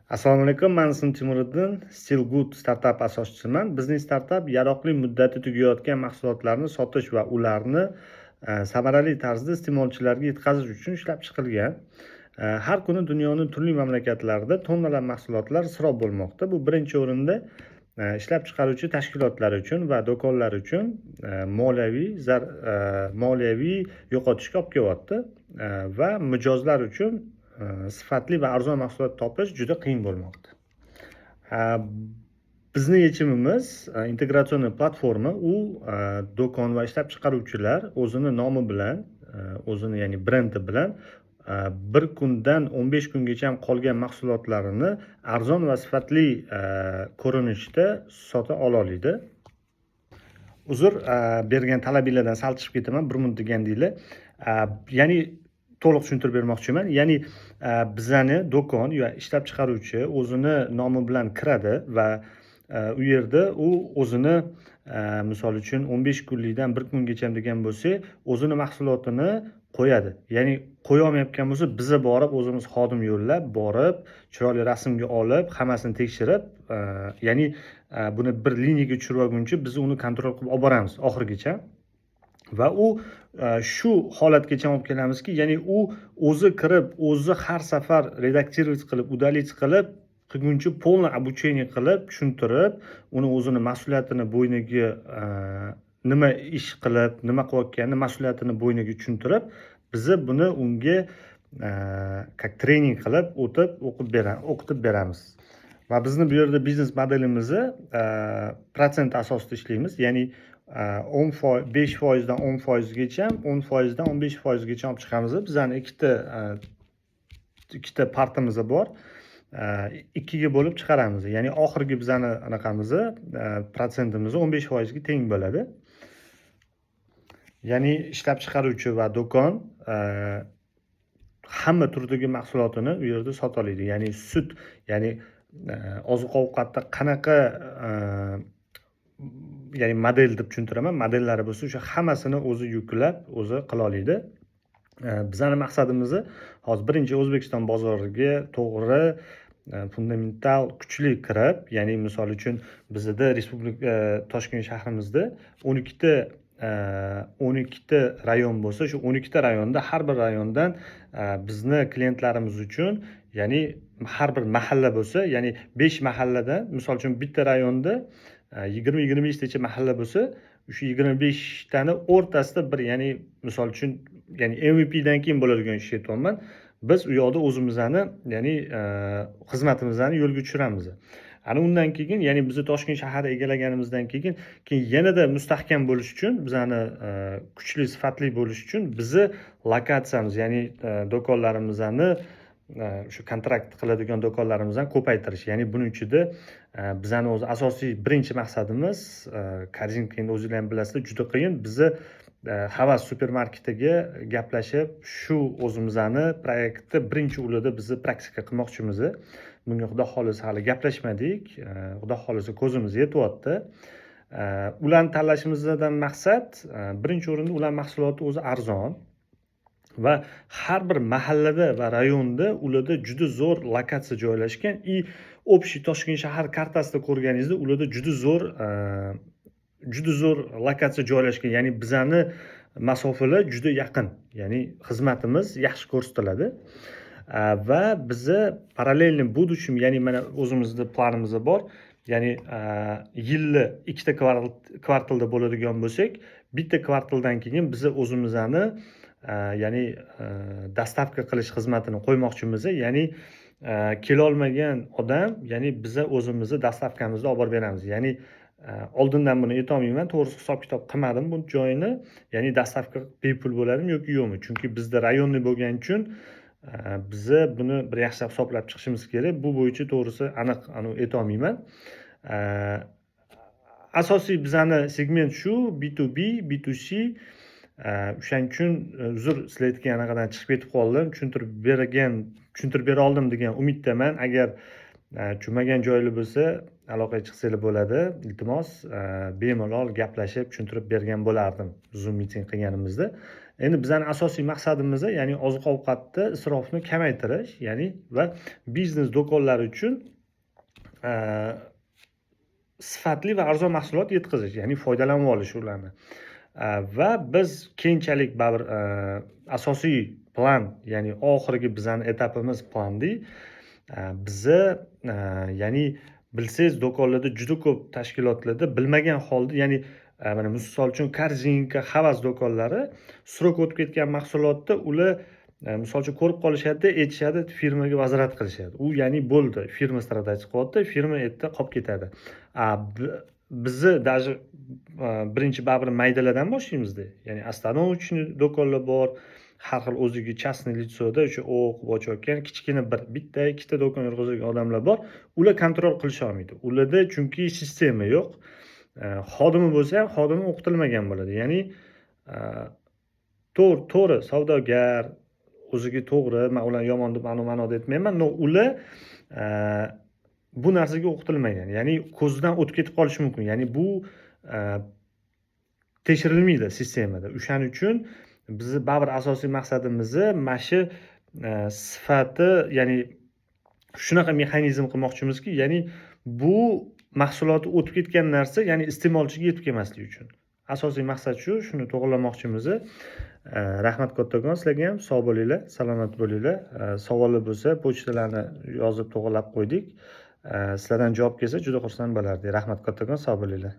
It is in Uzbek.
Assalomu alaykum, men ismim Timuriddin, Still Good startap asoschisiman. Bizning startap yaroqli muddati tugayotgan mahsulotlarni sotish va ularni samarali tarzda iste'molchilarga yetkazish uchun ishlab chiqilgan. Har kuni dunyoning turli mamlakatlarida tonnalar mahsulotlar isrof bo'lmoqda. Bu birinchi o'rinda ishlab chiqaruvchi tashkilotlar uchun va do'konlar uchun moliyaviy yo'qotishga olib kelyapti va mijozlar uchun sifatli va arzon mahsulot topish juda qiyin bo'lmoqda. Bizni yechimimiz integratsion platforma. U do'kon va ishlab chiqaruvchilar o'zini nomi bilan, o'zini ya'ni brendi bilan bir kundan 15 kungacha qolgan mahsulotlarini arzon va sifatli ko'rinishda sota oladi. Uzr, bergan talabinglardan sal chiqib ketaman, bir minut degandinglar. Ya'ni to'liq tushuntirib bermoqchiman. Ya'ni bizani do'kon va ishlab chiqaruvchi o'zini nomi bilan kiradi va u yerda u o'zini misol uchun 15 kunlikdan 1 kungacha degan bo'lsa, o'zini mahsulotini qo'yadi. Ya'ni qo'ya olmayotgan bo'lsa, biza borib o'zimiz xodim yo'llab, borib, chiroyli rasmga olib, hammasini tekshirib, ya'ni buni bir liniyaga tushirib olguncha biz uni kontrol qilib olib boramiz oxirigacha. Va u shu holatgacha olib kelamizki, ya'ni u o'zi kirib, o'zi har safar redaktirovat qilib, udalить qilib, qilguncha полный обучение qilib, tushuntirib, uni o'zini mas'uliyatini bo'yniga nima ish qilib, nima qilayotganini mas'uliyatini bo'yniga tushuntirib, biz buni unga как trening qilib, o'qitib beramiz. Va bizni bu yerda biznes modelimizni protsent asosida ishlaymiz. Ya'ni 5% dan 10% gacha, 10% dan 15% gacha olib chiqamiz. Bizning ikkita partimiz bor. Ikkiga bo'lib chiqaramiz. Ya'ni oxirgi bizning anaqamiz, protsentimiz 15% ga teng bo'ladi. Ya'ni ishlab chiqaruvchi va do'kon hamma turdagi mahsulotini u yerda sota oladi. Ya'ni sut, ya'ni oziq-ovqatda qanaqa ya'ni model deb tushuntiraman, modellari bo'lsa, o'sha hammasini o'zi yuklab, o'zi qila oladi. Bizning maqsadimiz hozir birinchi O'zbekiston bozoriga to'g'ri fundamental kuchli kirib, ya'ni misol uchun bizda respublika Toshkent shahrimizda 12 ta rayon bo'lsa, shu 12 ta rayonda har bir rayondan bizni klientlarimiz uchun, ya'ni har bir mahalla bo'lsa, ya'ni 5 mahalladan, misol uchun bitta rayonda 20-25 tacha mahalla bo'lsa, shu 25 tani o'rtasida bir, ya'ni misol uchun, ya'ni MVP dan keyin bo'ladigan ish aytyapman. Biz u yoqda o'zimizni, ya'ni xizmatimizni yo'lga tushiramiz. Ana undan keyin, ya'ni biz Toshkent shahri egallaganimizdan keyin yanada mustahkam bo'lish uchun, bizani kuchli, sifatli bo'lish uchun bizni lokatsiyamiz, ya'ni do'konlarimizni shu kontrakt qiladigan do'konlarimizni ko'paytirish. Ya'ni buning ichida bizning o'zi asosiy birinchi maqsadimiz, korzinka, endi o'zingizlar ham bilasizlar, juda qiyin. Bizni Havas supermarketiga gaplashib, shu o'zimizni proyektni birinchi ulida bizni praktika qilmoqchimiz. Bunga xudo xolisa hali gaplashmadik. Xudo xolisa ko'zimiz yetyapti. Ularni tanlashimizdan maqsad, birinchi o'rinda ular mahsuloti o'zi arzon va har bir mahallada va rayonda ularda juda zo'r lokatsiya joylashgan. Общий Toshkent shahar kartasida ko'rganingizda ularda juda zo'r lokatsiya joylashgan. Ya'ni bizani masofalar juda yaqin. Ya'ni xizmatimiz yaxshi ko'rsatiladi. Va bizni parallelni будущем, ya'ni mana o'zimizda planimiz bor. Ya'ni yilni ikkita kvartalda bo'ladigan bo'lsak, bitta kvartaldan keyin biz o'zimizni ya'ni dostavka qilish xizmatini qo'ymoqchimiz. Ya'ni kela olmagan odam, ya'ni biz o'zimizni dostavkamizni olib borib beramiz. Ya'ni oldindan buni aytolmayman, to'g'risi hisob-kitob qilmadim bu joyini. Ya'ni dostavka bepul bo'ladimi yoki yo'qmi? Chunki bizda rayonni bo'lgani uchun biz buni bir yaxshilab hisoblab chiqishimiz kerak. Bu bo'yicha to'g'risi aniq aytolmayman. Asosiy bizning segment shu B2B, B2C. O'shaning uchun uzr, sizlar aytgan anaqadan chiqib ketib qoldim. Tushuntirib bera oldim degan umiddaman. Agar tushunmagan joylar bo'lsa, aloqaga chiqsanglar bo'ladi. Iltimos, bemalol gaplashib tushuntirib bergan bo'lardim Zoom meeting qilganimizda. Endi bizning asosiy maqsadimiz, ya'ni oziq-ovqatda isrofni kamaytirish, ya'ni va biznes do'konlari uchun a, sifatli va arzon mahsulot yetkazish, ya'ni foydalanib olish ularni. Va biz keyinchalik baribir asosiy plan, ya'ni oxirgi bizning etapimiz planda bizni ya'ni bilsangiz do'konlarda juda ko'p tashkilotlarda bilmagan holda, ya'ni mana misol uchun korzinka, havas do'konlari srok o'tib ketgan mahsulotni ular misol uchun ko'rib qolishadi, aytishadi, firmaga vazorat qilishadi. U ya'ni bo'ldi, firma stradan chiqyapti, firma erta qolib ketadi. Bizni даже birinchi baribir maydalardan boshlaymiz-da. Ya'ni остановочный do'konlar bor, har xil o'ziga частный лицоda o'sha o'qib ochayotgan kichkina bitta, ikkita do'kon yurg'izgan odamlar bor. Ular kontrol qilisha olmaydi. Ularda chunki sistema yo'q. Xodimi bo'lsa ham xodimi o'qitilmagan bo'ladi. Ya'ni to'g'ri savdogar, o'ziga to'g'ri, men ularni yomon deb ma'noda aytmayman, но ular bu narsaga o'qitilmagan. Ya'ni ko'zidan o'tib ketib qolishi mumkin. Ya'ni bu tekshirilmaydi sistemada. O'shaning uchun bizni baribir asosiy maqsadimiz mana shu sifati, ya'ni shunaqa mexanizm qilmoqchimizki, ya'ni bu mahsuloti o'tib ketgan narsa, ya'ni iste'molchiga yetib kelmasligi uchun. Asosiy maqsad shu, shuni to'g'rilamoqchimiz. Rahmat kattakon, sizlarga ham sog' bo'linglar, salomat bo'linglar. Savollar bo'lsa, pochtalarni yozib to'g'rilab qo'ydik. Sizlardan javob kelsa juda xursand bo'lardik. Rahmat kattakon, sog' bo'linglar.